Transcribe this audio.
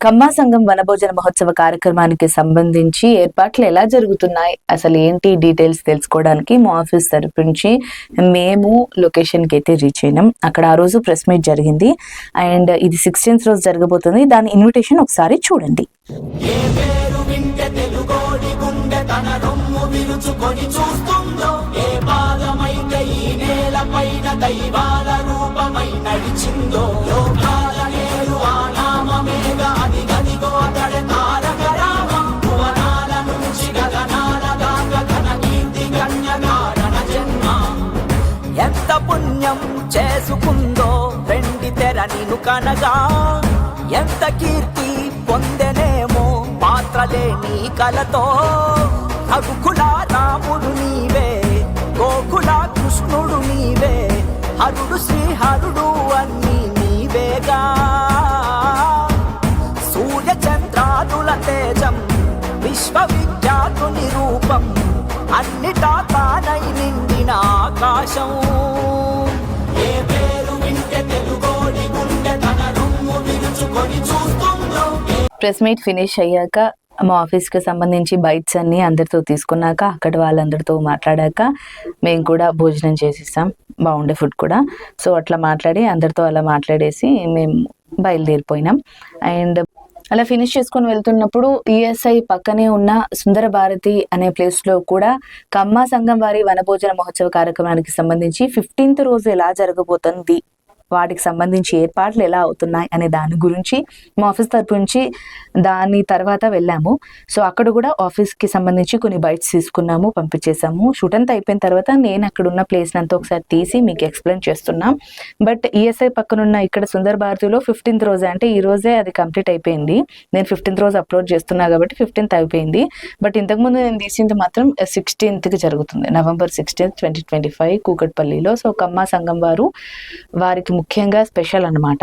కమ్మా సంఘం వనభోజన మహోత్సవ కార్యక్రమానికి సంబంధించి ఏర్పాట్లు ఎలా జరుగుతున్నాయి, అసలు ఏంటి డీటెయిల్స్ తెలుసుకోవడానికి మా ఆఫీస్ తరపు నుంచి మేము లొకేషన్కి అయితే రీచ్ అయినాం. అక్కడ ఆ రోజు ప్రెస్ మీట్ జరిగింది అండ్ ఇది 16th రోజు జరగబోతుంది. దాని ఇన్విటేషన్ ఒకసారి చూడండి. ఎంత పుణ్యం చేసుకుందో వెండి తెర నిన్ను కనగా, ఎంత కీర్తి పొందెనేమో పాత్రలే నీ కలతో. రఘుకుల రాముడు నీవే, గోకుల కృష్ణుడు నీవే, హరుడు శ్రీహరుడు అన్నీ నీవేగా. సూర్య చంద్రాదుల తేజం విశ్వవిఖ్యాతుని రూపం, అన్నిటా తానై నిండిన ఆకాశం. ఏ పేరు వింటే తెలుగోడి గుండె తన రొమ్ము విరుచుకొని చూస్తుందో. ప్రెస్ మీట్ ఫినిష్ అయ్యాక మా ఆఫీస్కి సంబంధించి బైట్స్ అన్ని అందరితో తీసుకున్నాక అక్కడ వాళ్ళందరితో మాట్లాడాక మేము కూడా భోజనం చేసేసాం, బాగుండే ఫుడ్ కూడా. సో అట్లా మాట్లాడి అందరితో అలా మాట్లాడేసి మేము బయలుదేరిపోయినాం. అండ్ అలా ఫినిష్ చేసుకొని వెళ్తున్నప్పుడు ఈఎస్ఐ పక్కనే ఉన్న సుందర భారతి అనే ప్లేస్లో కూడా కమ్మా సంఘం వారి వనభోజన మహోత్సవ కార్యక్రమానికి సంబంధించి 15th రోజు ఎలా జరగబోతుంది, వాటికి సంబంధించి ఏర్పాట్లు ఎలా అవుతున్నాయి అనే దాని గురించి మా ఆఫీస్ తరపు నుంచి దాని తర్వాత వెళ్ళాము. సో అక్కడ కూడా ఆఫీస్కి సంబంధించి కొన్ని బైట్స్ తీసుకున్నాము, పంపించేసాము. షూట్ అంతా అయిపోయిన తర్వాత నేను అక్కడ ఉన్న ప్లేస్ అంతా ఒకసారి తీసి మీకు ఎక్స్ప్లెయిన్ చేస్తున్నాం. బట్ ఈఎస్ఐ పక్కనున్న ఇక్కడ సుందర భారతిలో 15th రోజే, అంటే ఈ రోజే అది కంప్లీట్ అయిపోయింది. నేను 15th రోజు అప్లోడ్ చేస్తున్నా కాబట్టి 15th అయిపోయింది. బట్ ఇంతకుముందు నేను తీసింది మాత్రం 16th జరుగుతుంది, November 16, 2025 కూకట్పల్లిలో. సో కమ్మా సంఘం వారికి ముఖ్యంగా స్పెషల్ అన్నమాట.